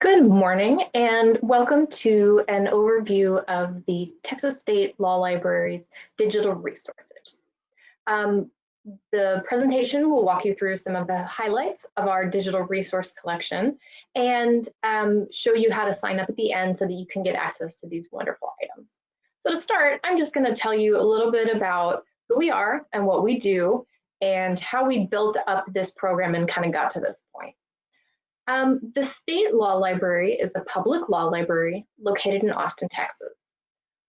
Good morning and welcome to an overview of the Texas State Law Library's digital resources. The presentation will walk you through some of the highlights of our digital resource collection and show you how to sign up at the end so that you can get access to these wonderful items. So to start, I'm just going to tell you a little bit about who we are and what we do and how we built up this program and kind of got to this point. The State Law Library is a public law library located in Austin, Texas.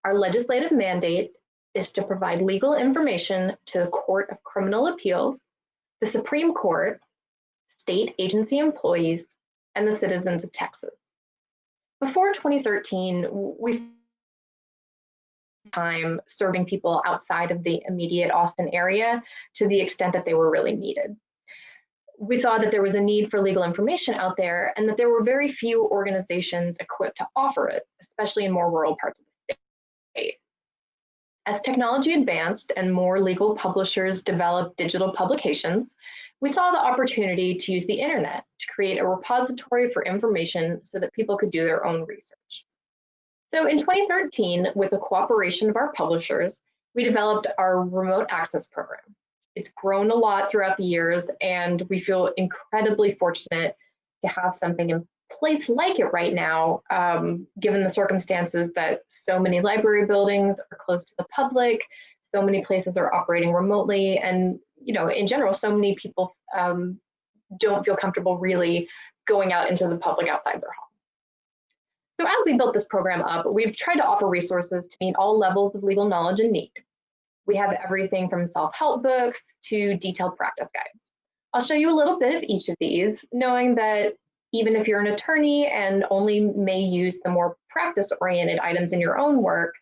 Our legislative mandate is to provide legal information to the Court of Criminal Appeals, the Supreme Court, state agency employees, and the citizens of Texas. Before 2013, we time serving people outside of the immediate Austin area to the extent that they were really needed. We saw that there was a need for legal information out there and that there were very few organizations equipped to offer it, especially in more rural parts of the state. As technology advanced and more legal publishers developed digital publications, we saw the opportunity to use the internet to create a repository for information so that people could do their own research. So in 2013, with the cooperation of our publishers, we developed our remote access program. It's grown a lot throughout the years, and we feel incredibly fortunate to have something in place like it right now, given the circumstances that so many library buildings are close to the public, so many places are operating remotely, and in general, so many people don't feel comfortable really going out into the public outside their home. So as we built this program up, we've tried to offer resources to meet all levels of legal knowledge and need. We have everything from self-help books to detailed practice guides. I'll show you a little bit of each of these, knowing that even if you're an attorney and only may use the more practice-oriented items in your own work,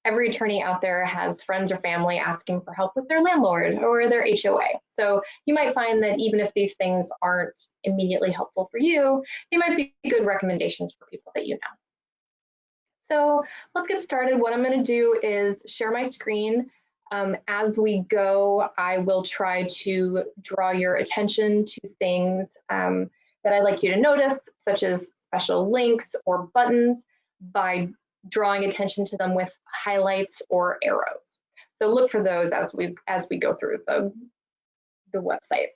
every attorney out there has friends or family asking for help with their landlord or their HOA. So you might find that even if these things aren't immediately helpful for you, they might be good recommendations for people that you know. So let's get started. What I'm going to do is share my screen. As we go, I will try to draw your attention to things that I'd like you to notice, such as special links or buttons, by drawing attention to them with highlights or arrows. So look for those as we go through the website.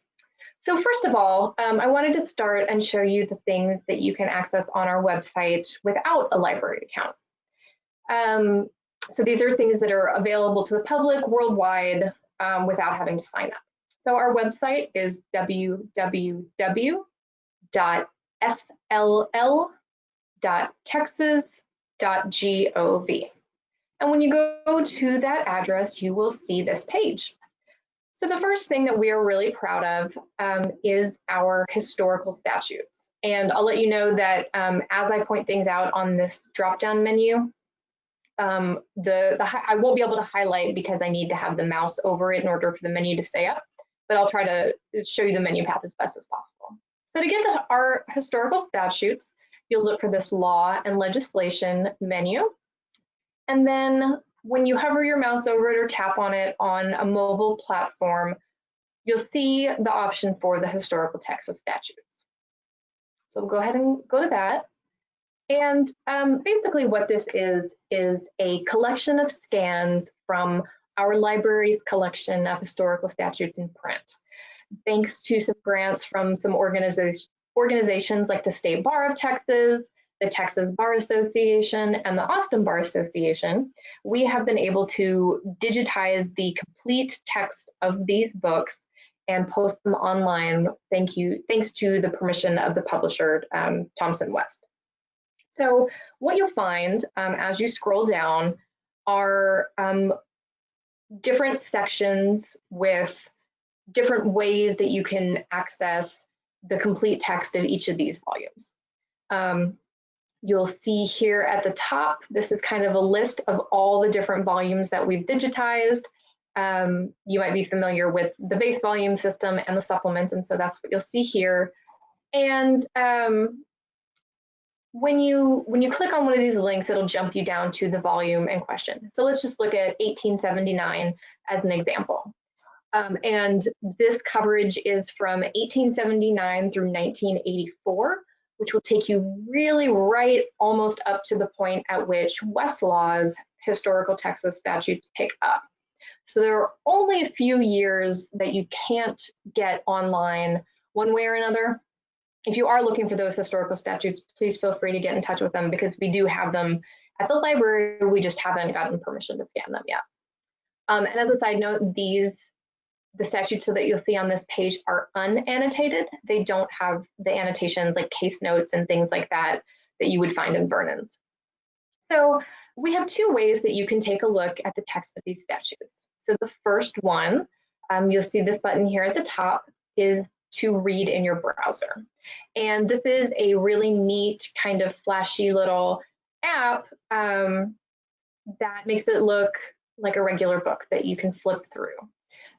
So first of all, I wanted to start and show you the things that you can access on our website without a library account. So these are things that are available to the public worldwide without having to sign up. So our website is www.sll.texas.gov. And when you go to that address, you will see this page. So the first thing that we are really proud of is our historical statutes. And I'll let you know that as I point things out on this drop-down menu, I won't be able to highlight because I need to have the mouse over it in order for the menu to stay up, but I'll try to show you the menu path as best as possible. So to get to our historical statutes, you'll look for this law and legislation menu. And then when you hover your mouse over it or tap on it on a mobile platform, you'll see the option for the historical Texas statutes. So we'll go ahead and go to that. And basically what this is a collection of scans from our library's collection of historical statutes in print. Thanks to some grants from some organizations like the State Bar of Texas, the Texas Bar Association, and the Austin Bar Association, we have been able to digitize the complete text of these books and post them online, thanks to the permission of the publisher, Thomson West. So what you'll find as you scroll down are different sections with different ways that you can access the complete text of each of these volumes. You'll see here at the top, this is kind of a list of all the different volumes that we've digitized. You might be familiar with the base volume system and the supplements, and so that's what you'll see here. And when you click on one of these links, it'll jump you down to the volume in question. So let's just look at 1879 as an example. And this coverage is from 1879 through 1984, which will take you really right almost up to the point at which Westlaw's historical Texas statutes pick up. So there are only a few years that you can't get online one way or another. If you are looking for those historical statutes, please feel free to get in touch with them because we do have them at the library. We just haven't gotten permission to scan them yet. And as a side note, the statutes that you'll see on this page are unannotated. They don't have the annotations like case notes and things like that that you would find in Vernon's. So we have two ways that you can take a look at the text of these statutes. So the first one, you'll see this button here at the top, is to read in your browser. And this is a really neat kind of flashy little app that makes it look like a regular book that you can flip through.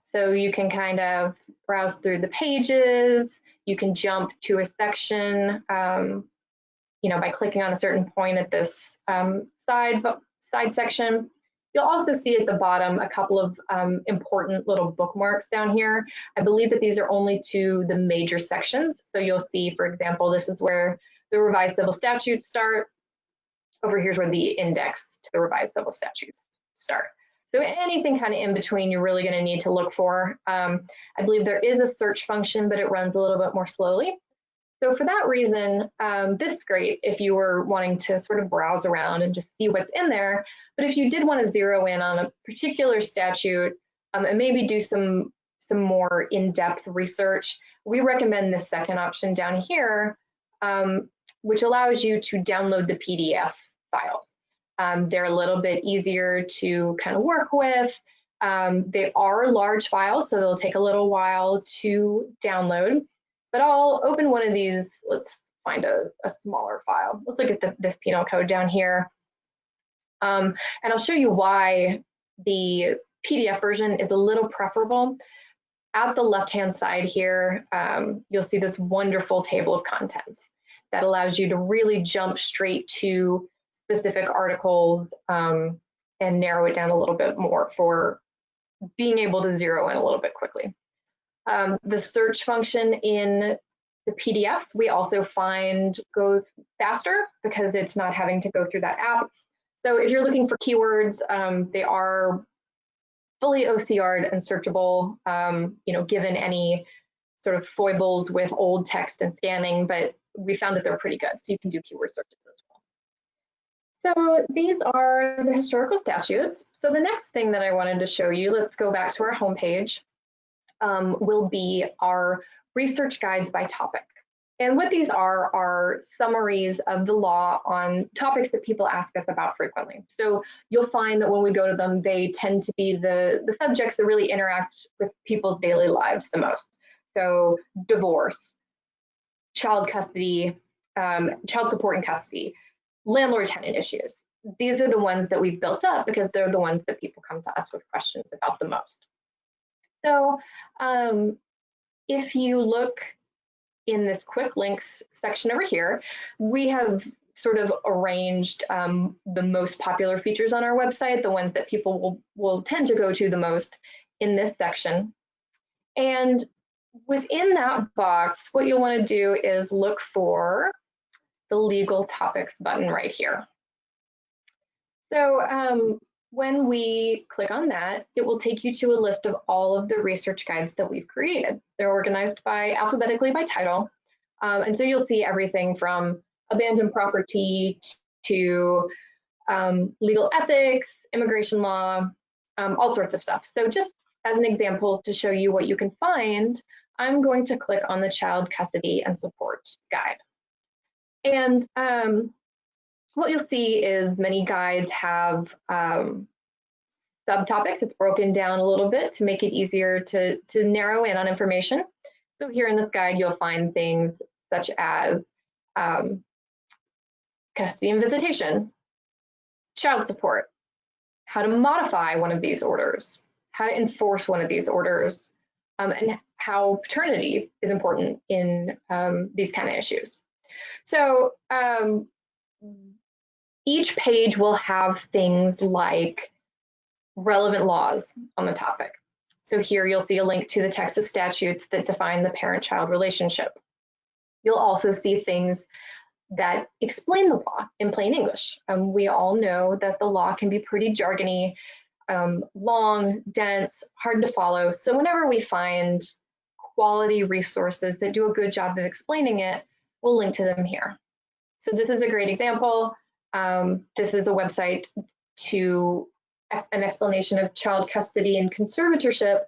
So you can kind of browse through the pages, you can jump to a section, by clicking on a certain point at this side section. You'll also see at the bottom a couple of important little bookmarks down here. I believe that these are only to the major sections. So you'll see, for example, this is where the revised civil statutes start. Over here's where the index to the revised civil statutes start. So anything kind of in between, you're really going to need to look for. I believe there is a search function, but it runs a little bit more slowly. So for that reason, this is great if you were wanting to sort of browse around and just see what's in there. But if you did want to zero in on a particular statute and maybe do some more in-depth research, we recommend the second option down here, which allows you to download the PDF files. They're a little bit easier to kind of work with. They are large files, so they'll take a little while to download. But I'll open one of these. Let's find a smaller file. Let's look at this penal code down here. And I'll show you why the PDF version is a little preferable. At the left-hand side here, you'll see this wonderful table of contents that allows you to really jump straight to specific articles and narrow it down a little bit more for being able to zero in a little bit quickly. The search function in the PDFs we also find goes faster because it's not having to go through that app. So if you're looking for keywords, they are fully OCR'd and searchable, given any sort of foibles with old text and scanning, but we found that they're pretty good. So you can do keyword searches as well. So these are the historical statutes. So the next thing that I wanted to show you, let's go back to our homepage, will be our research guides by topic. And what these are summaries of the law on topics that people ask us about frequently. So you'll find that when we go to them, they tend to be the subjects that really interact with people's daily lives the most. So divorce, child custody, child support and custody, landlord-tenant issues. These are the ones that we've built up because they're the ones that people come to us with questions about the most. So if you look in this quick links section over here, we have sort of arranged the most popular features on our website, the ones that people will tend to go to the most in this section. And within that box, what you'll want to do is look for the legal topics button right here. So when we click on that, it will take you to a list of all of the research guides that we've created. They're organized alphabetically by title. And so you'll see everything from abandoned property to legal ethics, immigration law, all sorts of stuff. So just as an example to show you what you can find, I'm going to click on the child custody and support guide. And what you'll see is many guides have subtopics. It's broken down a little bit to make it easier to narrow in on information. So here in this guide, you'll find things such as custody and visitation, child support, how to modify one of these orders, how to enforce one of these orders, and how paternity is important in these kind of issues. So each page will have things like relevant laws on the topic. So here you'll see a link to the Texas statutes that define the parent-child relationship. You'll also see things that explain the law in plain English. We all know that the law can be pretty jargony, long, dense, hard to follow. So whenever we find quality resources that do a good job of explaining it, we'll link to them here. So this is a great example. This is the website to an explanation of child custody and conservatorship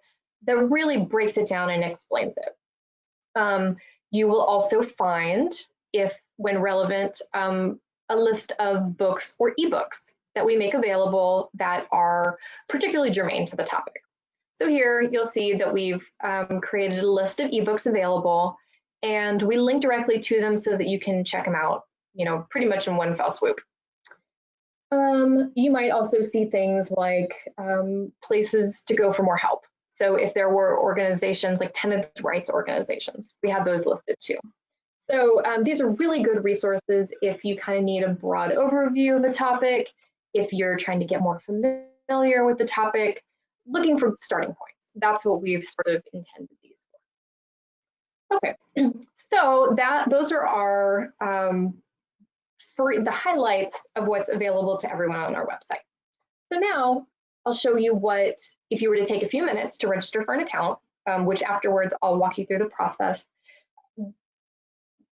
that really breaks it down and explains it. You will also find, if when relevant, a list of books or ebooks that we make available that are particularly germane to the topic. So here you'll see that we've created a list of ebooks available, and we link directly to them so that you can check them out, pretty much in one fell swoop. You might also see things like places to go for more help. So if there were organizations like tenants' rights organizations, we have those listed too. So these are really good resources if you kind of need a broad overview of a topic, if you're trying to get more familiar with the topic, looking for starting points. That's what we've sort of intended these for. Okay, so those are our for the highlights of what's available to everyone on our website. So now I'll show you what, if you were to take a few minutes to register for an account, which afterwards I'll walk you through the process.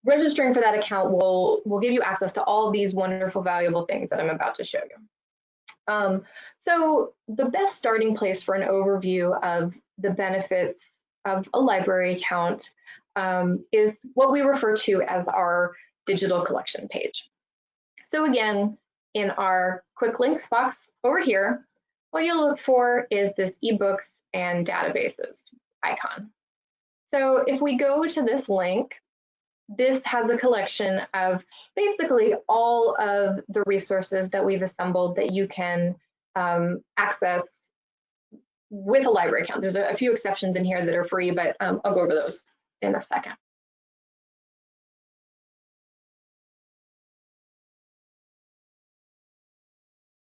Registering for that account will give you access to all of these wonderful, valuable things that I'm about to show you. So the best starting place for an overview of the benefits of a library account is what we refer to as our digital collection page. So again, in our quick links box over here, what you'll look for is this ebooks and databases icon. So if we go to this link, this has a collection of basically all of the resources that we've assembled that you can access with a library account. There's a few exceptions in here that are free, but I'll go over those in a second.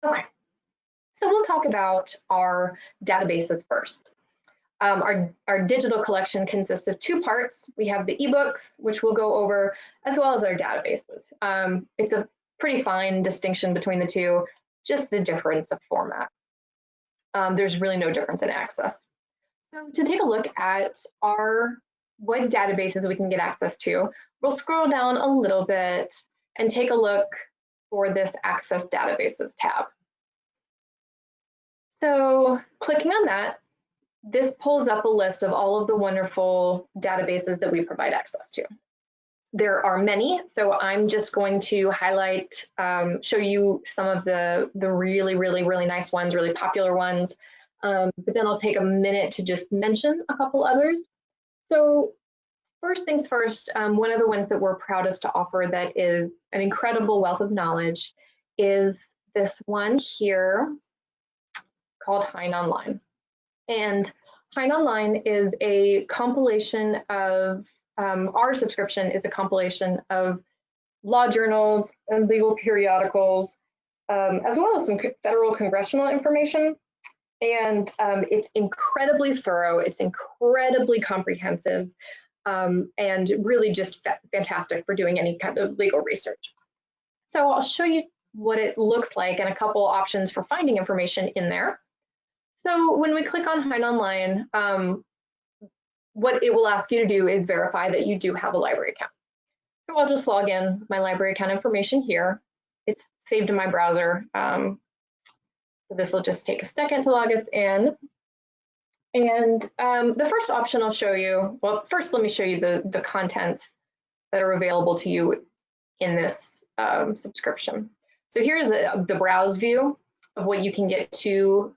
Okay, so we'll talk about our databases first. Our digital collection consists of two parts. We have the ebooks, which we'll go over, as well as our databases. It's a pretty fine distinction between the two, just the difference of format. There's really no difference in access. So to take a look at what databases we can get access to, we'll scroll down a little bit and take a look for this Access Databases tab. So clicking on that, this pulls up a list of all of the wonderful databases that we provide access to. There are many, so I'm just going to highlight, show you some of the really, really, really nice ones, really popular ones, but then I'll take a minute to just mention a couple others. So first things first, one of the ones that we're proudest to offer that is an incredible wealth of knowledge is this one here called Hein Online. And Hein Online is a compilation of, our subscription is a compilation of law journals and legal periodicals, as well as some federal congressional information. And it's incredibly thorough, it's incredibly comprehensive, and really just fantastic for doing any kind of legal research. So I'll show you what it looks like and a couple options for finding information in there. So when we click on Hein Online, what it will ask you to do is verify that you do have a library account. So I'll just log in my library account information here. It's saved in my browser. So this will just take a second to log us in. And the first option I'll show you, well, first let me show you the contents that are available to you in this subscription. So here's the browse view of what you can get to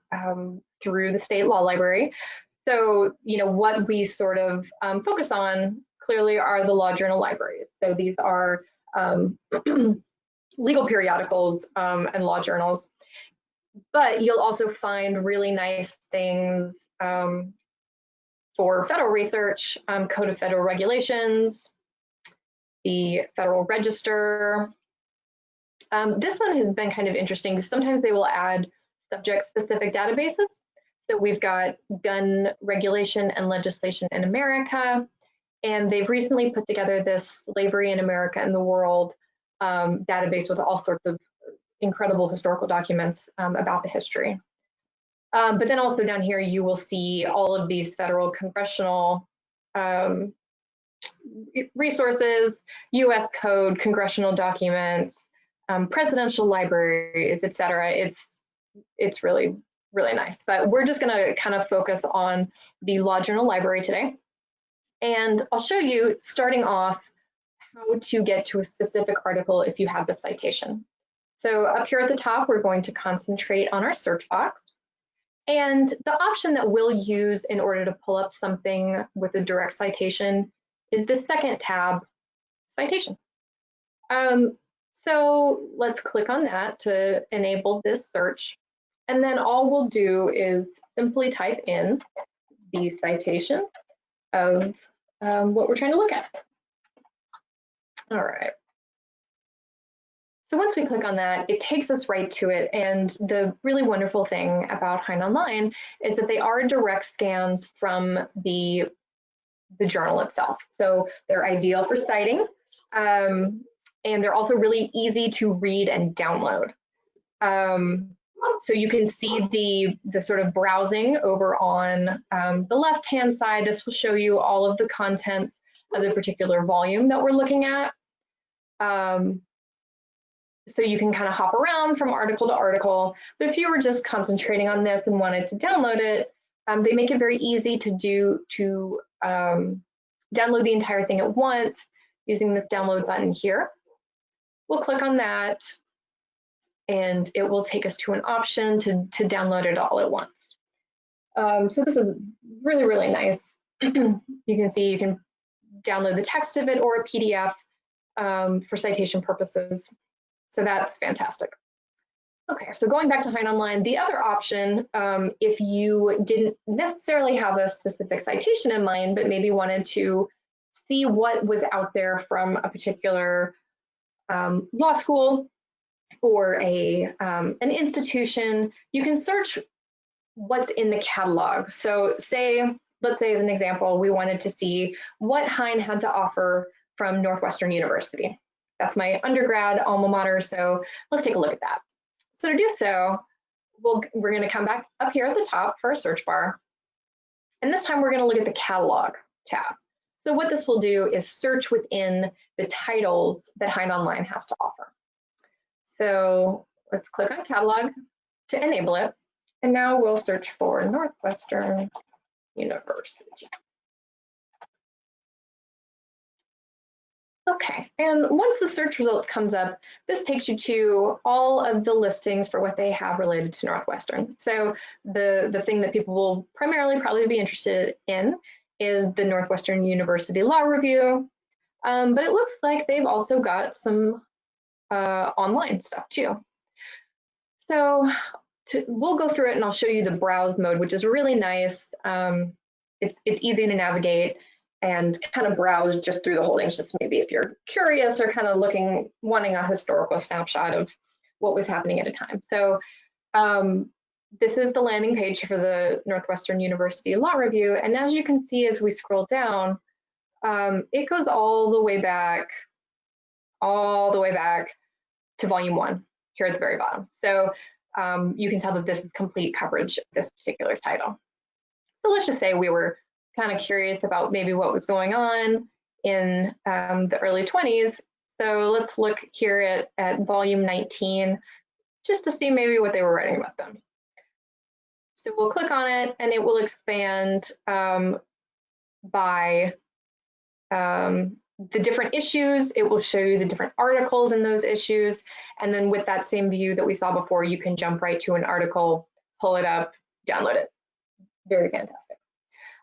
through the state law library. So, what we sort of focus on clearly are the law journal libraries. So these are legal periodicals and law journals. But you'll also find really nice things for federal research, Code of Federal Regulations, the Federal Register. This one has been kind of interesting because sometimes they will add subject-specific databases. So we've got gun regulation and legislation in America, And they've recently put together this Slavery in America and the World database with all sorts of incredible historical documents about the history. But then also down here, you will see all of these federal congressional resources, US code, congressional documents, presidential libraries, etc. It's really, really nice. But we're just going to kind of focus on the Law Journal Library today. And I'll show you, starting off, how to get to a specific article if you have the citation. So up here at the top, we're going to concentrate on our search box. And the option that we'll use in order to pull up something with a direct citation is the second tab, Citation. So let's click on that to enable this search. And then all we'll do is simply type in the citation of what we're trying to look at. All right. So once we click on that, it takes us right to it. And the really wonderful thing about Hein Online is that they are direct scans from the journal itself. So they're ideal for citing, and they're also really easy to read and download. So you can see the sort of browsing over on the left-hand side. This will show you all of the contents of the particular volume that we're looking at. So you can kind of hop around from article to article. But if you were just concentrating on this and wanted to download it, they make it very easy to download the entire thing at once using this download button here. We'll click on that, and it will take us to an option to download it all at once. So this is really, really nice. You can see you can download the text of it or a PDF for citation purposes. So that's fantastic. Okay, so going back to Hein Online, the other option, if you didn't necessarily have a specific citation in mind, but maybe wanted to see what was out there from a particular law school or an institution, you can search what's in the catalog. So let's say as an example, we wanted to see what Hein had to offer from Northwestern University. That's my undergrad alma mater, so let's take a look at that. So to do so, we're going to come back up here at the top for our search bar. And this time we're going to look at the catalog tab. So what this will do is search within the titles that Hein Online has to offer. So let's click on catalog to enable it. And now we'll search for Northwestern University. Okay, and once the search result comes up, this takes you to all of the listings for what they have related to Northwestern. So the thing that people will primarily probably be interested in is the Northwestern University Law Review, but it looks like they've also got some online stuff too. So we'll go through it and I'll show you the browse mode, which is really nice. It's easy to navigate and kind of browse just through the holdings, just maybe if you're curious or kind of wanting a historical snapshot of what was happening at a time. So this is the landing page for the Northwestern University Law Review. And as you can see, as we scroll down, it goes all the way back to volume 1 here at the very bottom. So you can tell that this is complete coverage of this particular title. So let's just say we were kind of curious about maybe what was going on in the early 20s. So let's look here at volume 19, just to see maybe what they were writing about them. So we'll click on it and it will expand by the different issues. It will show you the different articles in those issues. And then with that same view that we saw before, you can jump right to an article, pull it up, download it. Very fantastic.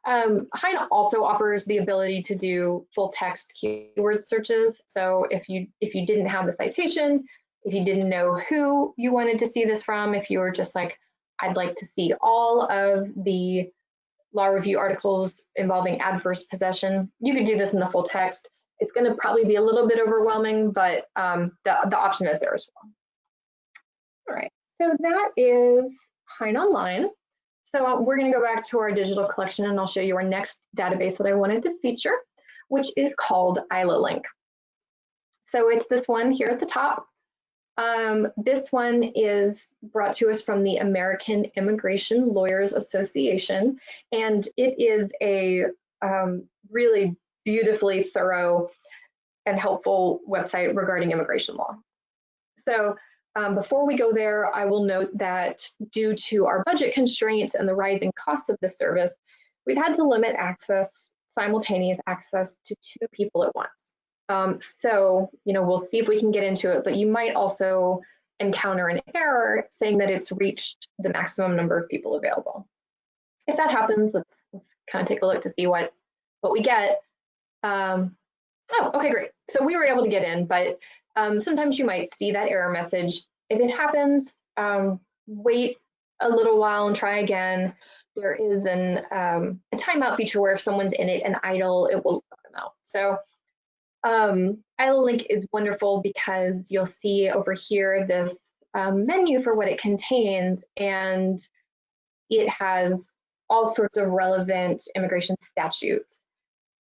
Hein also offers the ability to do full text keyword searches. So if you didn't have the citation, if you didn't know who you wanted to see this from, if you were just like, I'd like to see all of the law review articles involving adverse possession, you could do this in the full text. It's going to probably be a little bit overwhelming, but the option is there as well. All right, so that is Hein Online. So we're going to go back to our digital collection and I'll show you our next database that I wanted to feature, which is called ILA link. So it's this one here at the top. This one is brought to us from the American Immigration Lawyers Association, and it is a really beautifully thorough and helpful website regarding immigration law. So before we go there, I will note that due to our budget constraints and the rising costs of this service, we've had to limit access, simultaneous access to 2 people at once. So, we'll see if we can get into it, but you might also encounter an error saying that it's reached the maximum number of people available. If that happens, let's kind of take a look to see what we get. Oh, okay, great. So we were able to get in, but sometimes you might see that error message. If it happens, wait a little while and try again. There is a timeout feature where if someone's in it and idle, it will let them out. So ILA link is wonderful because you'll see over here this menu for what it contains, and it has all sorts of relevant immigration statutes,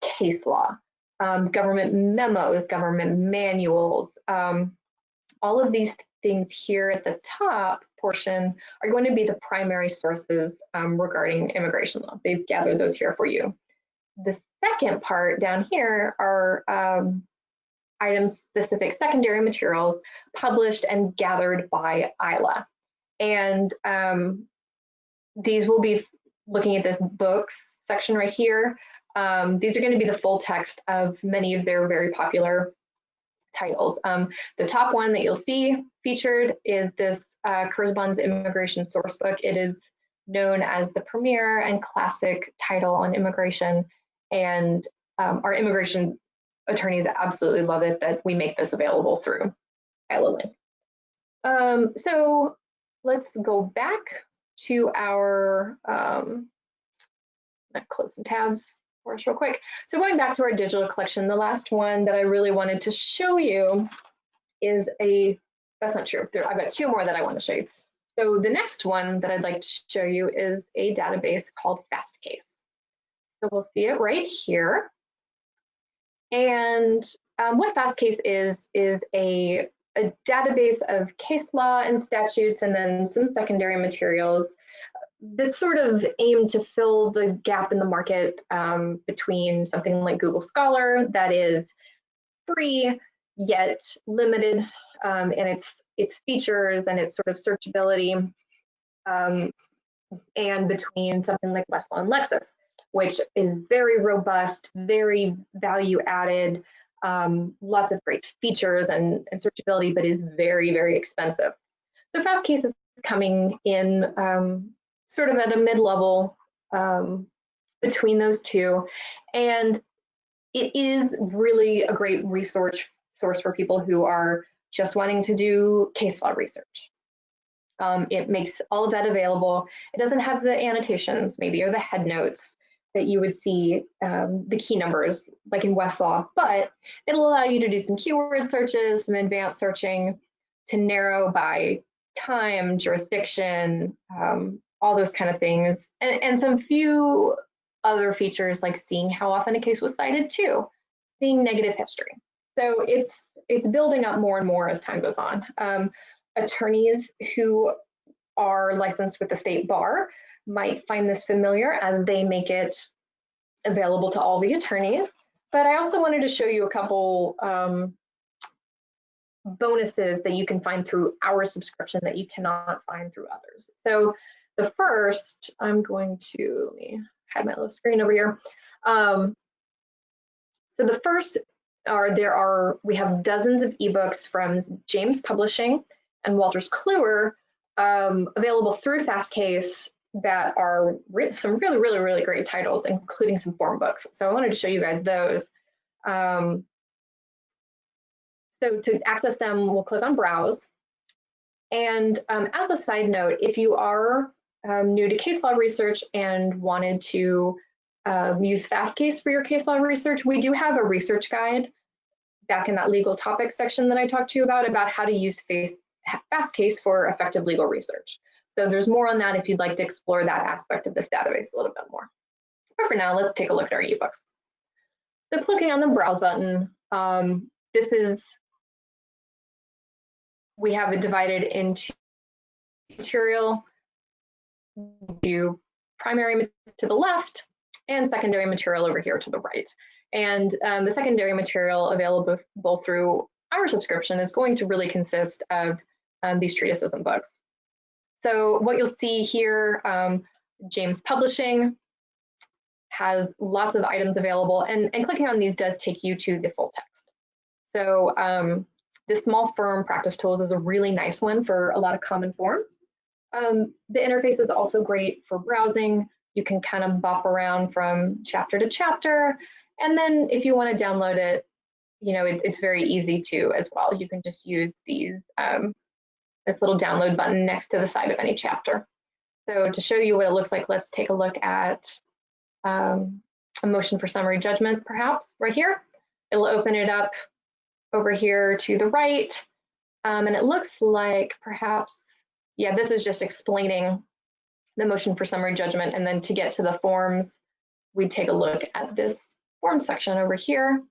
case law, government memos, government manuals. All of these things here at the top portion are going to be the primary sources regarding immigration law. They've gathered those here for you. The second part down here are item-specific secondary materials published and gathered by ILA. And these will be looking at this books section right here. These are going to be the full text of many of their very popular titles. The top one that you'll see featured is this Kurzban's Immigration Sourcebook. It is known as the premier and classic title on immigration, and our immigration attorneys absolutely love it that we make this available through ILA link. So let's go back to our, close some tabs for us real quick. So going back to our digital collection, the last one that I really wanted to show you is that's not true. I've got 2 more that I want to show you. So the next one that I'd like to show you is a database called Fastcase. So we'll see it right here. And what Fastcase is a database of case law and statutes, and then some secondary materials that's sort of aimed to fill the gap in the market between something like Google Scholar that is free yet limited in its features and its sort of searchability, and between something like Westlaw and Lexis, which is very robust, very value added, lots of great features and searchability, but is very, very expensive. So Fastcase is coming in sort of at a mid-level between those 2, and it is really a great resource for people who are just wanting to do case law research. It makes all of that available. It doesn't have the annotations maybe or the head notes that you would see, the key numbers like in Westlaw, but it'll allow you to do some keyword searches, some advanced searching to narrow by time, jurisdiction, all those kind of things, and some few other features like seeing how often a case was cited too, seeing negative history. So it's building up more and more as time goes on. Attorneys who are licensed with the state bar might find this familiar as they make it available to all the attorneys. But I also wanted to show you a couple bonuses that you can find through our subscription that you cannot find through others. So the first, I'm going to, let me hide my little screen over here. So the first we have dozens of ebooks from James Publishing and Walters Kluwer available through Fastcase that are some really, really, really great titles, including some form books. So I wanted to show you guys those. So to access them, we'll click on Browse. And as a side note, if you are new to case law research and wanted to use Fastcase for your case law research, we do have a research guide back in that legal topics section that I talked to you about how to use Fastcase for effective legal research. So there's more on that if you'd like to explore that aspect of this database a little bit more. But for now, let's take a look at our ebooks. So clicking on the Browse button, we have it divided into material, do primary to the left and secondary material over here to the right. And the secondary material available through our subscription is going to really consist of these treatises and books. So what you'll see here, James Publishing has lots of items available, and clicking on these does take you to the full text. So the small firm practice tools is a really nice one for a lot of common forms. The interface is also great for browsing. You can kind of bop around from chapter to chapter. And then if you want to download it, you know, it's very easy to as well. You can just use these, this little download button next to the side of any chapter. So to show you what it looks like, let's take a look at a motion for summary judgment, perhaps right here. It'll open it up over here to the right. And it looks like perhaps, yeah, this is just explaining the motion for summary judgment. And then to get to the forms, we'd take a look at this form section over here.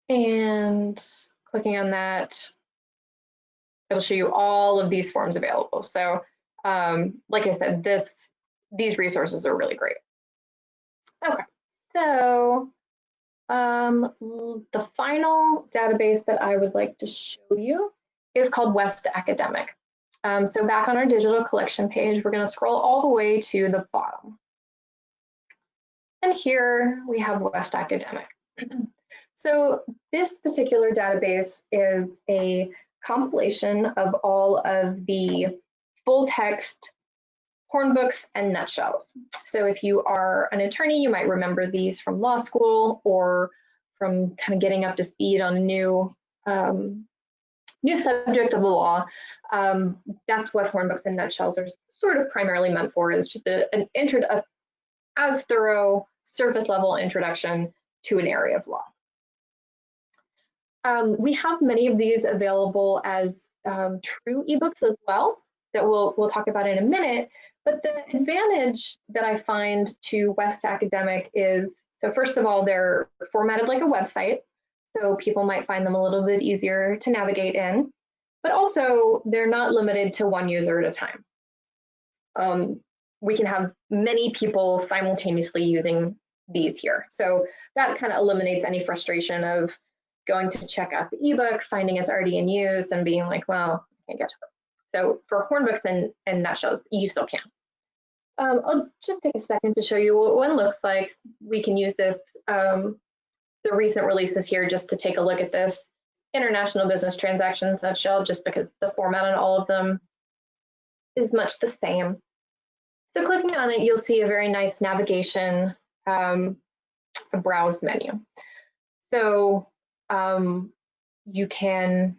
And clicking on that, it'll show you all of these forms available. So like I said, these resources are really great. Okay, so the final database that I would like to show you is called West Academic. So back on our digital collection page, we're going to scroll all the way to the bottom. And here we have West Academic. So this particular database is a compilation of all of the full text hornbooks and nutshells. So if you are an attorney, you might remember these from law school or from kind of getting up to speed on a new subject of the law. That's what hornbooks and nutshells are sort of primarily meant for, is just a as thorough surface level introduction to an area of law. We have many of these available as true ebooks as well that we'll talk about in a minute. But the advantage that I find to West Academic is, so first of all, they're formatted like a website, so people might find them a little bit easier to navigate in, but also they're not limited to one user at a time. We can have many people simultaneously using these here. So that kind of eliminates any frustration of going to check out the ebook, finding it's already in use and being like, well, I can't get to it. So for hornbooks and nutshells, you still can. I'll just take a second to show you what one looks like. We can use this, the recent releases here, just to take a look at this. International Business Transactions nutshell, just because the format on all of them is much the same. So clicking on it, you'll see a very nice navigation, a browse menu. So you can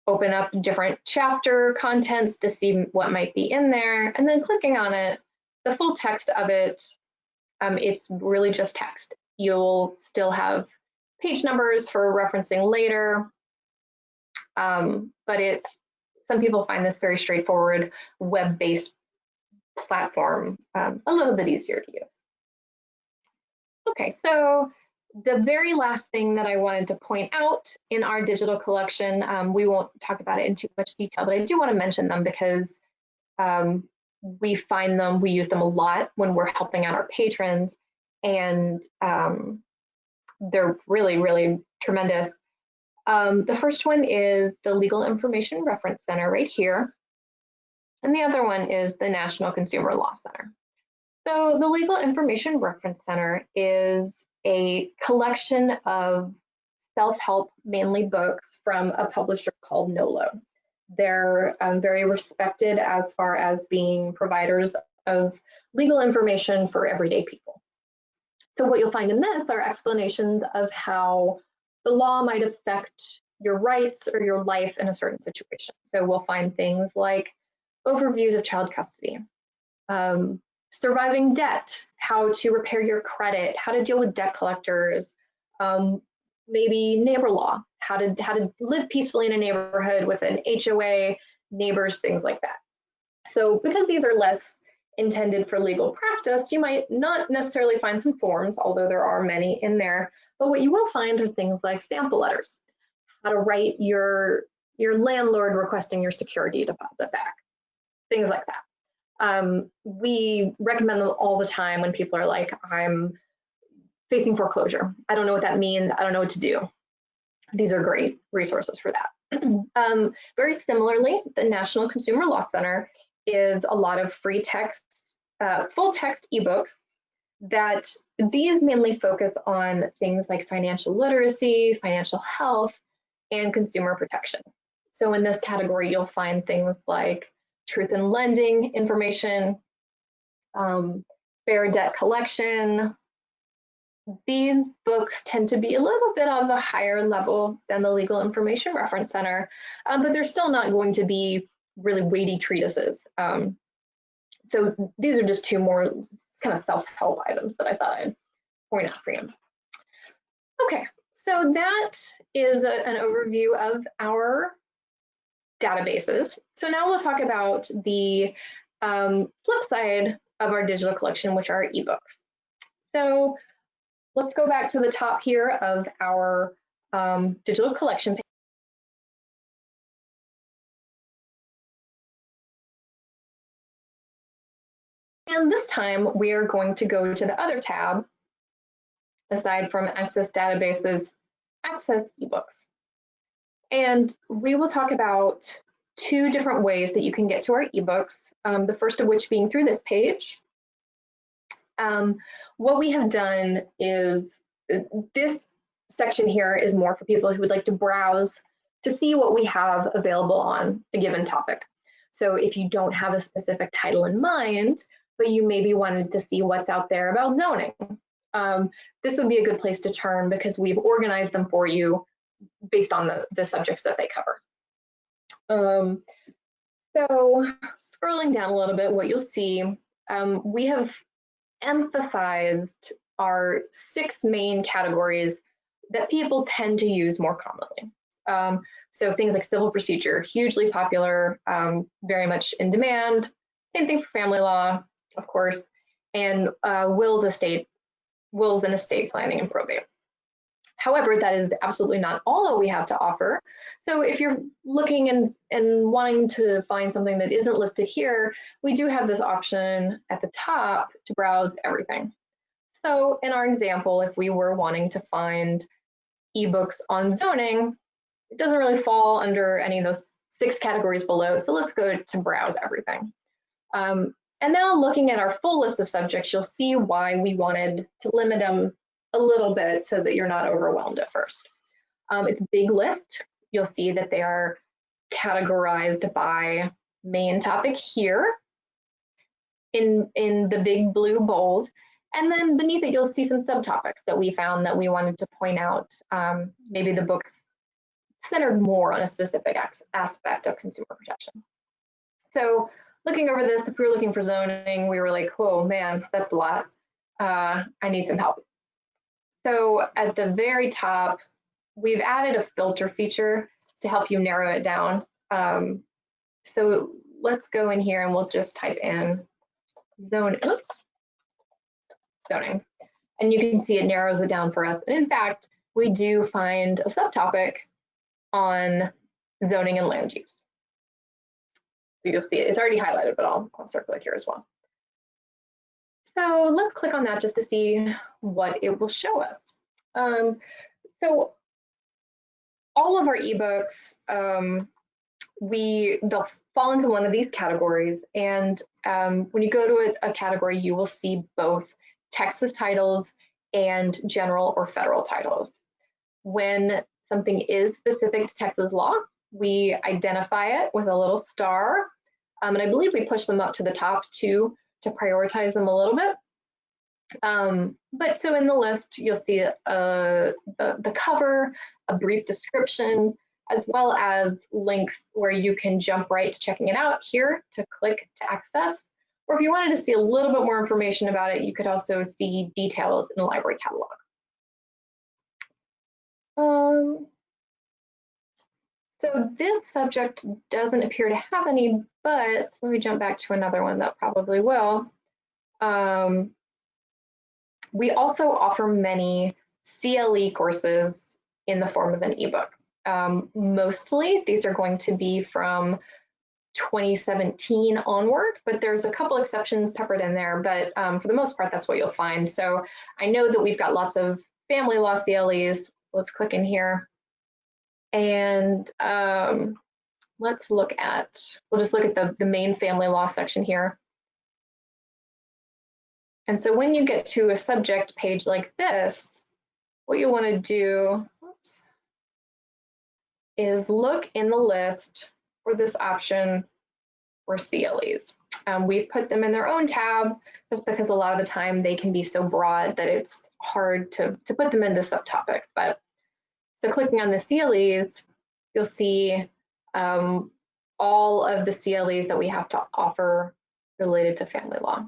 open up different chapter contents to see what might be in there, and then clicking on it, the full text of it, it's really just text. You'll still have page numbers for referencing later, but some people find this very straightforward web-based platform a little bit easier to use. Okay, so the very last thing that I wanted to point out in our digital collection, we won't talk about it in too much detail, but I do want to mention them because we find them, we use them a lot when we're helping out our patrons, and they're really, really tremendous. The first one is the Legal Information Reference Center right here, and the other one is the National Consumer Law Center. So the Legal Information Reference Center is a collection of self-help, mainly books, from a publisher called Nolo. They're very respected as far as being providers of legal information for everyday people. So what you'll find in this are explanations of how the law might affect your rights or your life in a certain situation. So we'll find things like overviews of child custody, surviving debt, how to repair your credit, how to deal with debt collectors, maybe neighbor law, how to live peacefully in a neighborhood with an HOA, neighbors, things like that. So because these are less intended for legal practice, you might not necessarily find some forms, although there are many in there, but what you will find are things like sample letters, how to write your landlord requesting your security deposit back, things like that. We recommend them all the time when people are like, I'm facing foreclosure. I don't know what that means. I don't know what to do. These are great resources for that. Very similarly, the National Consumer Law Center is a lot of free text, full text ebooks that these mainly focus on things like financial literacy, financial health, and consumer protection. So in this category, you'll find things like truth in lending information, fair debt collection. These books tend to be a little bit of a higher level than the Legal Information Reference Center, but they're still not going to be really weighty treatises. So these are just two more kind of self-help items that I thought I'd point out for you. Okay, so that is an overview of our databases. So now we'll talk about the flip side of our digital collection, which are ebooks. So let's go back to the top here of our digital collection page. And this time we are going to go to the other tab, aside from Access Databases, Access eBooks. And we will talk about two different ways that you can get to our ebooks, the first of which being through this page. What we have done is, this section here is more for people who would like to browse to see what we have available on a given topic. So if you don't have a specific title in mind, but you maybe wanted to see what's out there about zoning, this would be a good place to turn because we've organized them for you based on the subjects that they cover. So scrolling down a little bit, what you'll see, we have emphasized our 6 main categories that people tend to use more commonly. So things like civil procedure, hugely popular, very much in demand. Same thing for family law, of course, and wills and estate planning and probate. However, that is absolutely not all that we have to offer. So if you're looking and wanting to find something that isn't listed here, we do have this option at the top to browse everything. So in our example, if we were wanting to find ebooks on zoning, it doesn't really fall under any of those 6 categories below. So let's go to browse everything. And now looking at our full list of subjects, you'll see why we wanted to limit them a little bit so that you're not overwhelmed at first. It's a big list. You'll see that they are categorized by main topic here in the big blue bold. And then beneath it, you'll see some subtopics that we found that we wanted to point out. Maybe the book's centered more on a specific aspect of consumer protection. So looking over this, if we were looking for zoning, we were like, whoa, man, that's a lot. I need some help. So at the very top, we've added a filter feature to help you narrow it down. So let's go in here and we'll just type in zoning. And you can see it narrows it down for us. And in fact, we do find a subtopic on zoning and land use. So you'll see it, it's already highlighted, but I'll circle it here as well. So let's click on that just to see what it will show us. So all of our ebooks, they'll fall into one of these categories. And when you go to a category, you will see both Texas titles and general or federal titles. When something is specific to Texas law, we identify it with a little star. And I believe we push them up to the top too to prioritize them a little bit. But so in the list, you'll see the cover, a brief description, as well as links where you can jump right to checking it out here to click to access. Or if you wanted to see a little bit more information about it, you could also see details in the library catalog. So this subject doesn't appear to have any, but let me jump back to another one that probably will. We also offer many CLE courses in the form of an ebook. Mostly these are going to be from 2017 onward, but there's a couple exceptions peppered in there, but for the most part, that's what you'll find. So I know that we've got lots of family law CLEs. Let's click in here. And let's look at, we'll just look at the main family law section here. And so when you get to a subject page like this, what you want to do is look in the list for this option for CLEs. We've put them in their own tab just because a lot of the time they can be so broad that it's hard to put them into subtopics. But so clicking on the CLEs, you'll see all of the CLEs that we have to offer related to family law.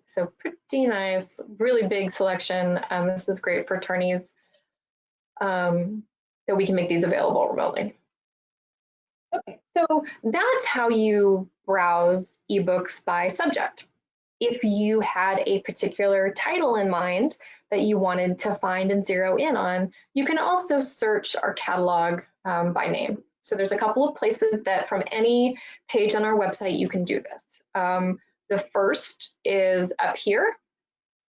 So pretty nice, really big selection. This is great for attorneys that we can make these available remotely. Okay, so that's how you browse ebooks by subject. If you had a particular title in mind that you wanted to find and zero in on, you can also search our catalog by name. So there's a couple of places that from any page on our website you can do this. The first is up here.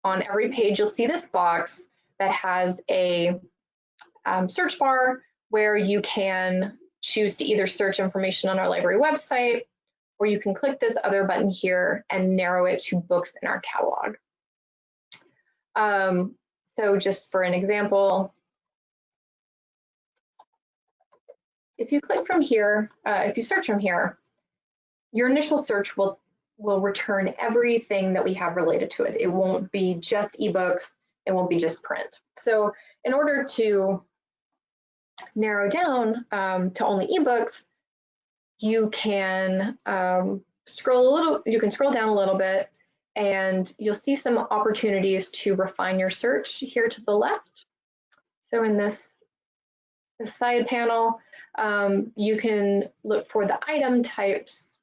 On every page, you'll see this box that has a search bar where you can choose to either search information on our library website, or you can click this other button here and narrow it to books in our catalog. So just for an example, if you click from here, if you search from here, your initial search will return everything that we have related to it. It won't be just ebooks, it won't be just print. So in order to narrow down to only ebooks, you can scroll down a little bit and you'll see some opportunities to refine your search here to the left. So in this side panel, you can look for the item types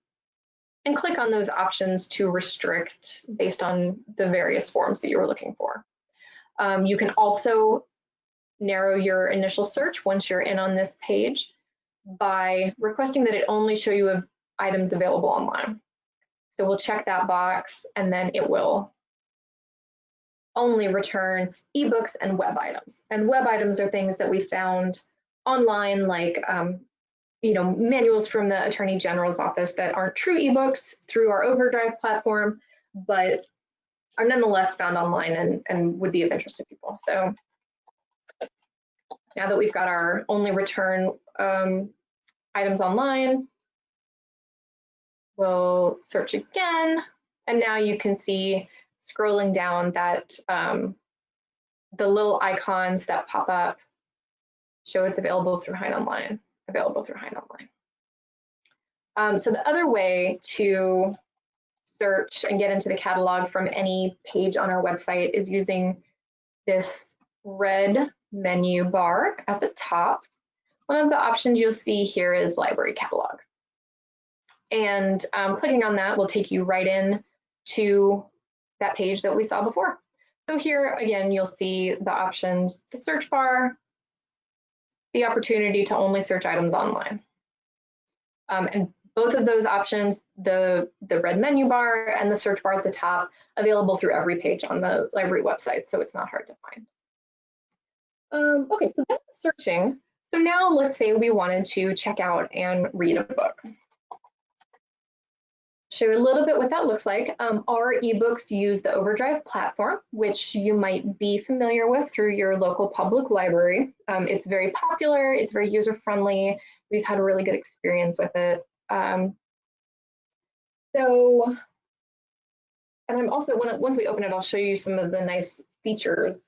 and click on those options to restrict based on the various forms that you were looking for. You can also narrow your initial search once you're in on this page by requesting that it only show you items available online. So we'll check that box and then it will only return ebooks and web items. And web items are things that we found online, like manuals from the Attorney General's office that aren't true ebooks through our Overdrive platform, but are nonetheless found online and would be of interest to people. So now that we've got our only return items online, we'll search again, and now you can see scrolling down that the little icons that pop up show it's available through HeinOnline. So the other way to search and get into the catalog from any page on our website is using this red menu bar at the top. One of the options you'll see here is Library Catalog. And clicking on that will take you right in to that page that we saw before. So here again, you'll see the options, the search bar, the opportunity to only search items online. And both of those options, the red menu bar and the search bar at the top, available through every page on the library website, so it's not hard to find. Okay, so that's searching. So now let's say we wanted to check out and read a book. Show you a little bit what that looks like. Our ebooks use the Overdrive platform, which you might be familiar with through your local public library. It's very popular, it's very user-friendly. We've had a really good experience with it. And I'm also, once we open it, I'll show you some of the nice features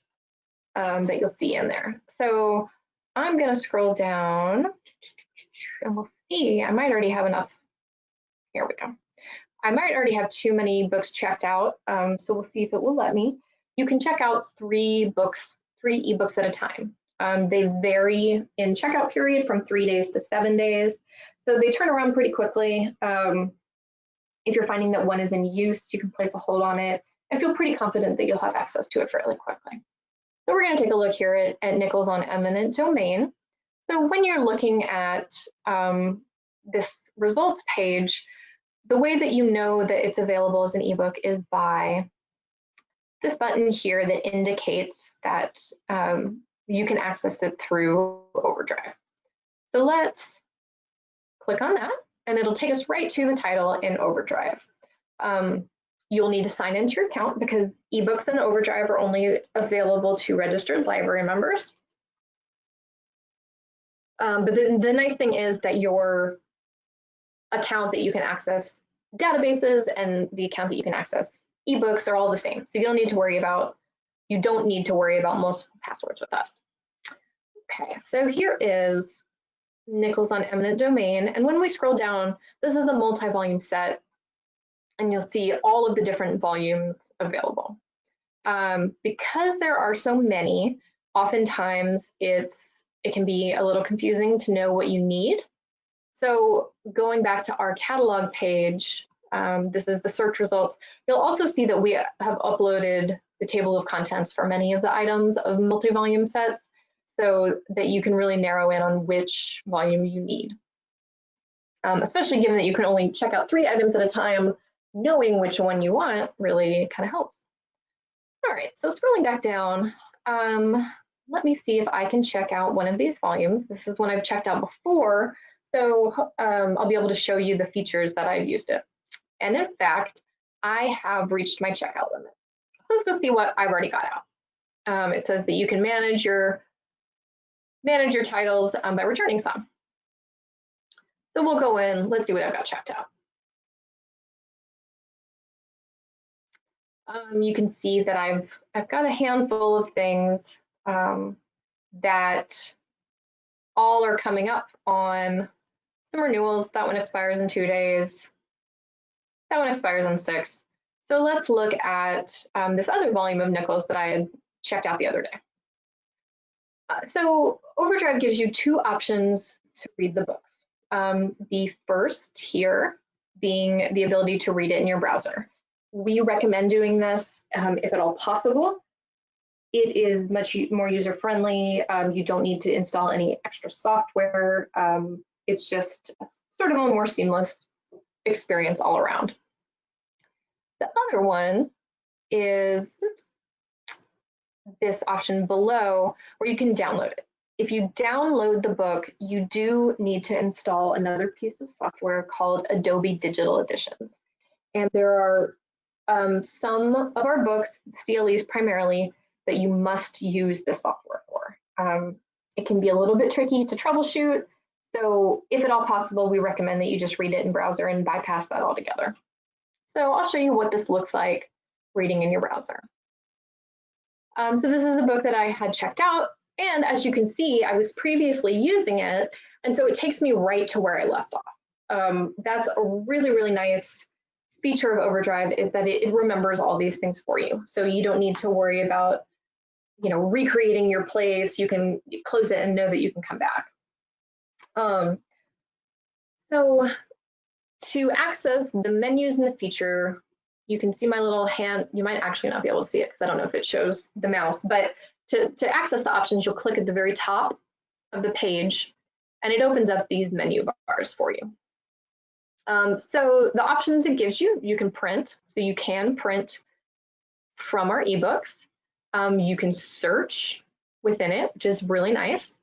that you'll see in there. So I'm gonna scroll down and we'll see, I might already have enough. Here we go. I might already have too many books checked out, so we'll see if it will let me. You can check out 3 ebooks at a time. They vary in checkout period from 3 days to 7 days. So they turn around pretty quickly. If you're finding that one is in use, you can place a hold on it and feel pretty confident that you'll have access to it fairly quickly. So we're going to take a look here at Nichols on eminent domain. So when you're looking at this results page, the way that you know that it's available as an ebook is by this button here that indicates that you can access it through Overdrive. So let's click on that, and it'll take us right to the title in Overdrive. You'll need to sign into your account because ebooks in Overdrive are only available to registered library members. But the nice thing is that your account that you can access databases and the account that you can access ebooks are all the same. So you don't need to worry about multiple passwords with us. Okay, so here is Nichols on eminent domain. And when we scroll down, this is a multi-volume set, and you'll see all of the different volumes available. Because there are so many, oftentimes it can be a little confusing to know what you need. So going back to our catalog page, this is the search results. You'll also see that we have uploaded the table of contents for many of the items of multi-volume sets so that you can really narrow in on which volume you need. Especially given that you can only check out 3 items at a time, knowing which one you want really kind of helps. All right, so scrolling back down, let me see if I can check out one of these volumes. This is one I've checked out before, so I'll be able to show you the features that I've used it. And in fact, I have reached my checkout limit. So let's go see what I've already got out. It says that you can manage your titles by returning some. So we'll go in, let's see what I've got checked out. You can see that I've got a handful of things that all are coming up on some renewals. That one expires in 2 days. That one expires in 6. So let's look at this other volume of Nichols that I had checked out the other day. So Overdrive gives you 2 options to read the books. The first here being the ability to read it in your browser. We recommend doing this if at all possible. It is much more user-friendly. You don't need to install any extra software. It's just sort of a more seamless experience all around. The other one is this option below where you can download it. If you download the book, you do need to install another piece of software called Adobe Digital Editions. And there are some of our books, CLEs primarily, that you must use this software for. It can be a little bit tricky to troubleshoot, so if at all possible, we recommend that you just read it in browser and bypass that altogether. So I'll show you what this looks like reading in your browser. So this is a book that I had checked out, and as you can see, I was previously using it, and so it takes me right to where I left off. That's a really, really nice feature of Overdrive, is that it remembers all these things for you. So you don't need to worry about, recreating your place. You can close it and know that you can come back. So to access the menus in the feature, you can see my little hand. You might actually not be able to see it because I don't know if it shows the mouse, but to access the options, you'll click at the very top of the page and it opens up these menu bars for you. So the options it gives you, you can print. So you can print from our ebooks. You can search within it, which is really nice.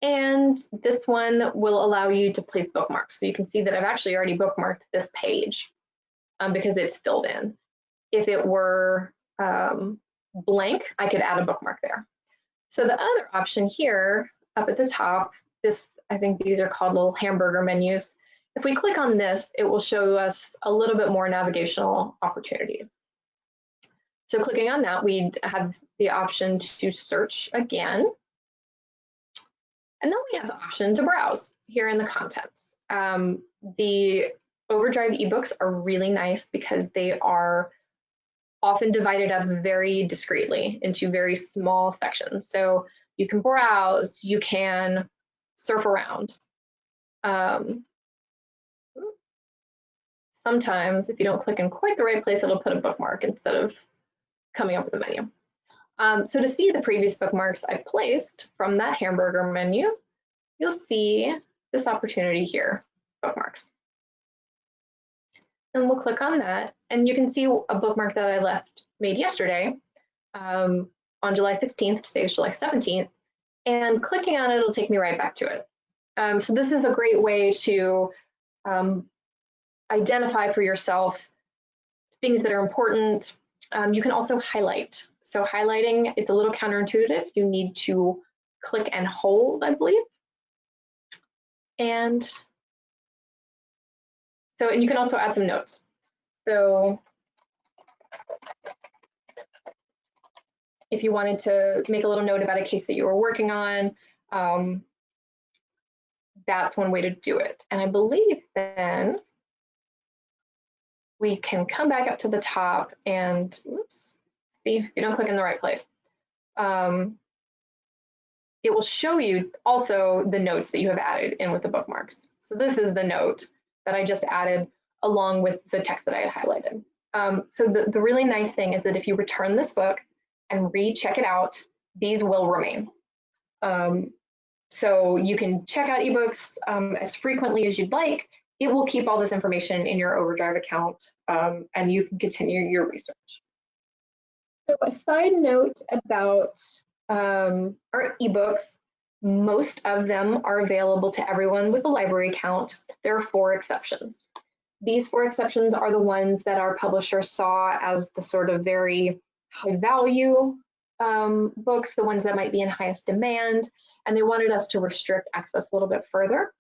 And this one will allow you to place bookmarks. So you can see that I've actually already bookmarked this page because it's filled in. If it were blank, I could add a bookmark there. So the other option here up at the top, I think these are called little hamburger menus. If we click on this, it will show us a little bit more navigational opportunities. So clicking on that, we have the option to search again. And then we have the option to browse here in the contents. The Overdrive ebooks are really nice because they are often divided up very discreetly into very small sections. So you can browse, you can surf around. Sometimes if you don't click in quite the right place, it'll put a bookmark instead of coming up with a menu. So to see the previous bookmarks I placed from that hamburger menu, you'll see this opportunity here, bookmarks. And we'll click on that, and you can see a bookmark that I made yesterday on July 16th. Today is July 17th, and clicking on it will take me right back to it. So this is a great way to identify for yourself things that are important. You can also highlight. So highlighting, it's a little counterintuitive. You need to click and hold, I believe. And you can also add some notes. So if you wanted to make a little note about a case that you were working on, that's one way to do it. And I believe then we can come back up to the top and, oops, see, if you don't click in the right place. It will show you also the notes that you have added in with the bookmarks. So this is the note that I just added along with the text that I had highlighted. So the really nice thing is that if you return this book and recheck it out, these will remain. So you can check out ebooks as frequently as you'd like. It will keep all this information in your Overdrive account, and you can continue your research. So a side note about our ebooks, most of them are available to everyone with a library account. There are 4 exceptions. These 4 exceptions are the ones that our publisher saw as the sort of very high value books, the ones that might be in highest demand, and they wanted us to restrict access a little bit further.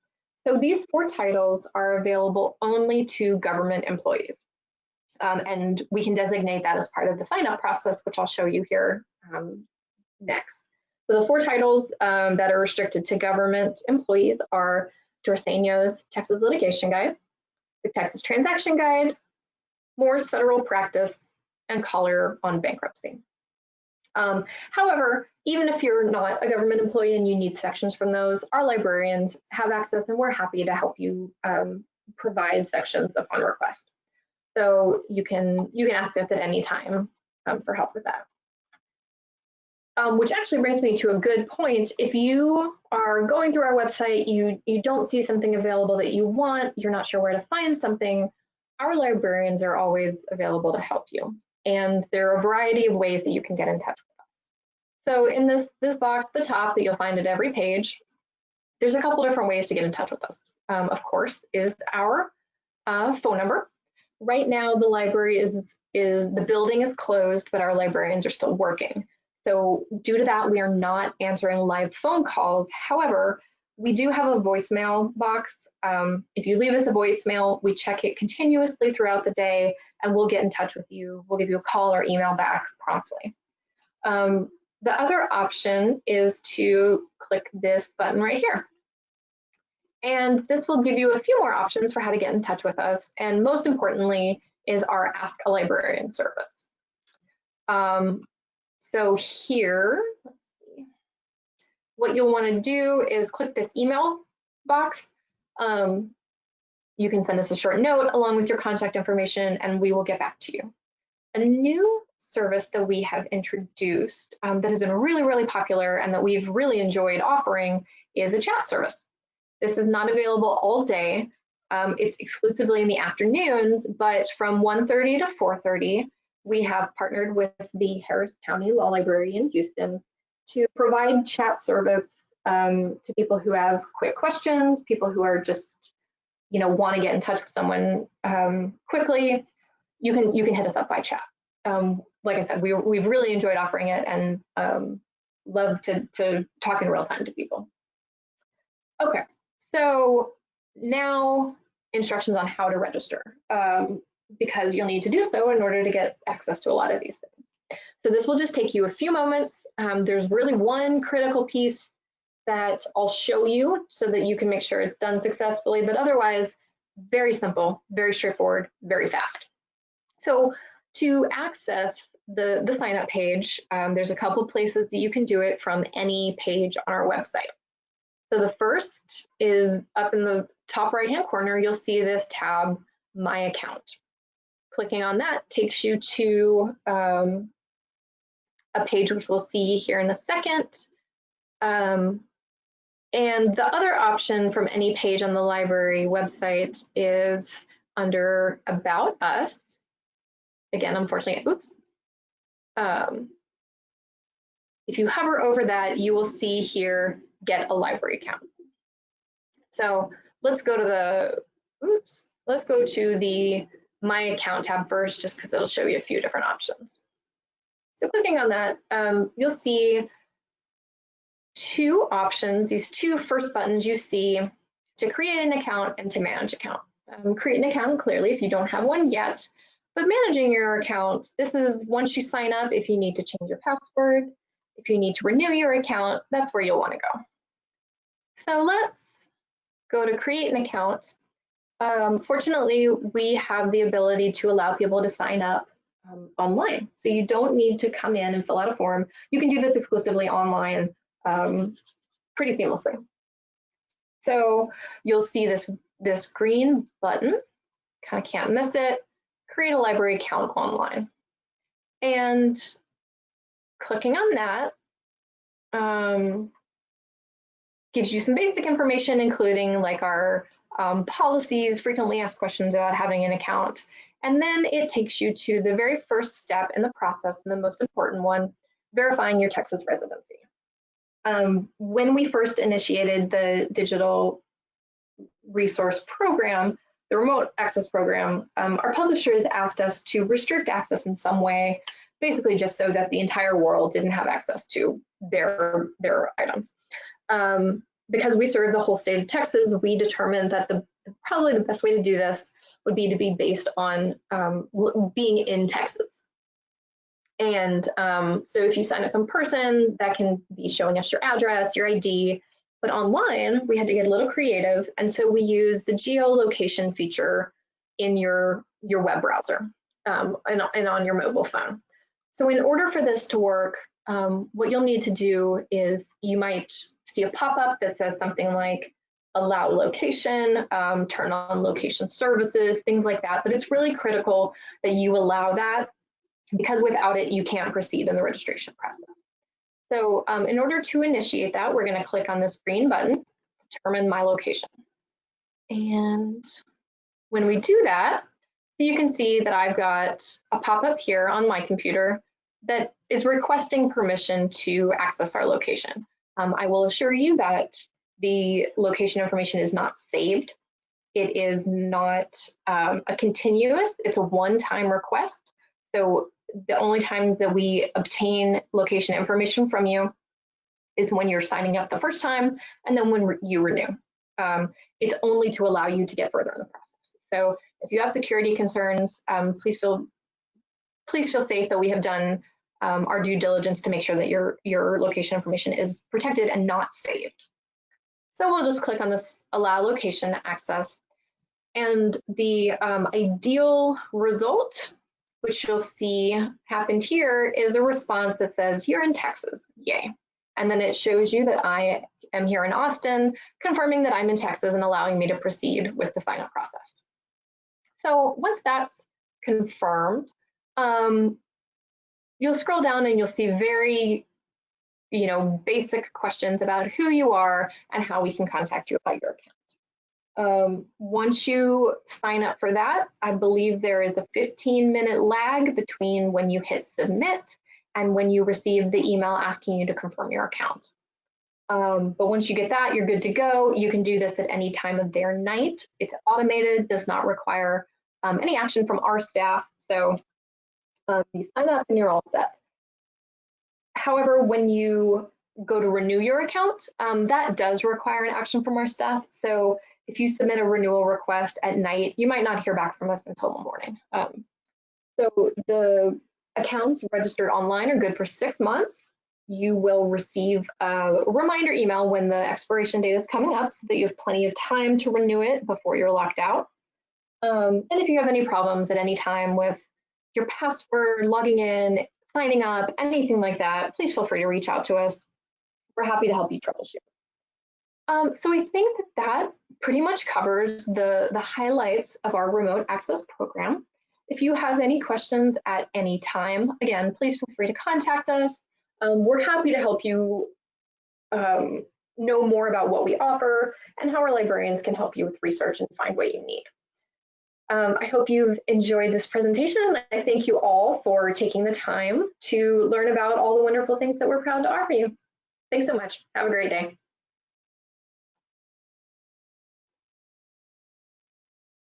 So these 4 titles are available only to government employees. And we can designate that as part of the sign-up process, which I'll show you here next. So the 4 titles that are restricted to government employees are Dorseño's Texas Litigation Guide, the Texas Transaction Guide, Moore's Federal Practice, and Collier on Bankruptcy. However, even if you're not a government employee and you need sections from those, our librarians have access, and we're happy to help you provide sections upon request. So you can ask us at any time for help with that. Which actually brings me to a good point. If you are going through our website, you don't see something available that you want, you're not sure where to find something, our librarians are always available to help you. And there are a variety of ways that you can get in touch with us. So in this box at the top that you'll find at every page, there's a couple different ways to get in touch with us. Of course, is our phone number. Right now, the library the building is closed, but our librarians are still working. So due to that, we are not answering live phone calls. However, we do have a voicemail box. If you leave us a voicemail, we check it continuously throughout the day, and we'll get in touch with you. We'll give you a call or email back promptly. The other option is to click this button right here. And this will give you a few more options for how to get in touch with us. And most importantly is our Ask a Librarian service. So here, let's see, what you'll want to do is click this email box. You can send us a short note along with your contact information, and we will get back to you. A new service that we have introduced that has been really, really popular and that we've really enjoyed offering is a chat service. This is not available all day. It's exclusively in the afternoons, but from 1:30 to 4:30, we have partnered with the Harris County Law Library in Houston to provide chat service to people who have quick questions, people who are just, want to get in touch with someone quickly. You can hit us up by chat. Like I said, we've really enjoyed offering it and love to talk in real time to people. Okay, so now instructions on how to register, because you'll need to do so in order to get access to a lot of these things. So this will just take you a few moments. There's really one critical piece that I'll show you so that you can make sure it's done successfully, but otherwise, very simple, very straightforward, very fast. So To access the sign up page, there's a couple places that you can do it from any page on our website. So the first is up in the top right hand corner, you'll see this tab, My Account. Clicking on that takes you to a page which we'll see here in a second. And the other option from any page on the library website is under About Us. Again, unfortunately, oops. If you hover over that, you will see here, Get a Library Account. So let's go to the My Account tab first, just because it'll show you a few different options. So clicking on that, you'll see two options. These two first buttons you see to create an account and to manage account. Create an account, clearly, if you don't have one yet, but managing your account, this is once you sign up, if you need to change your password, if you need to renew your account, that's where you'll want to go. So let's go to create an account. Fortunately, we have the ability to allow people to sign up online. So you don't need to come in and fill out a form. You can do this exclusively online pretty seamlessly. So you'll see this green button, kind of can't miss it, create a library account online. And clicking on that gives you some basic information, including like our policies, frequently asked questions about having an account. And then it takes you to the very first step in the process, and the most important one, verifying your Texas residency. When we first initiated the digital resource program, the remote access program, our publishers asked us to restrict access in some way, basically just so that the entire world didn't have access to their items. Because we serve the whole state of Texas, we determined that probably the best way to do this would be to be based on being in Texas. And so if you sign up in person, that can be showing us your address, your ID, but online, we had to get a little creative. And so we use the geolocation feature in your web browser and on your mobile phone. So in order for this to work, what you'll need to do is you might see a pop-up that says something like allow location, turn on location services, things like that. But it's really critical that you allow that, because without it, you can't proceed in the registration process. So in order to initiate that, we're going to click on this green button, determine my location. And when we do that, so you can see that I've got a pop-up here on my computer that is requesting permission to access our location. I will assure you that the location information is not saved. It is not a continuous, it's a one-time request. So the only time that we obtain location information from you is when you're signing up the first time, and then when you renew. It's only to allow you to get further in the process. So if you have security concerns, please feel safe that we have done our due diligence to make sure that your location information is protected and not saved. So we'll just click on this allow location access, and the ideal result, which you'll see happened here, is a response that says you're in Texas, yay. And then it shows you that I am here in Austin, confirming that I'm in Texas and allowing me to proceed with the sign up process. So once that's confirmed, you'll scroll down and you'll see very basic questions about who you are and how we can contact you about your account. Once you sign up for that, I believe there is a 15-minute lag between when you hit submit and when you receive the email asking you to confirm your account. But once you get that, you're good to go. You can do this at any time of day or night. It's automated, does not require any action from our staff. So you sign up and you're all set. However, when you go to renew your account, that does require an action from our staff. So if you submit a renewal request at night, you might not hear back from us until the morning. So the accounts registered online are good for 6 months. You will receive a reminder email when the expiration date is coming up so that you have plenty of time to renew it before you're locked out. And if you have any problems at any time with your password, logging in, signing up, anything like that, please feel free to reach out to us. We're happy to help you troubleshoot. So I think that pretty much covers the highlights of our remote access program. If you have any questions at any time, again, please feel free to contact us. We're happy to help you know more about what we offer and how our librarians can help you with research and find what you need. I hope you've enjoyed this presentation. I thank you all for taking the time to learn about all the wonderful things that we're proud to offer you. Thanks so much. Have a great day.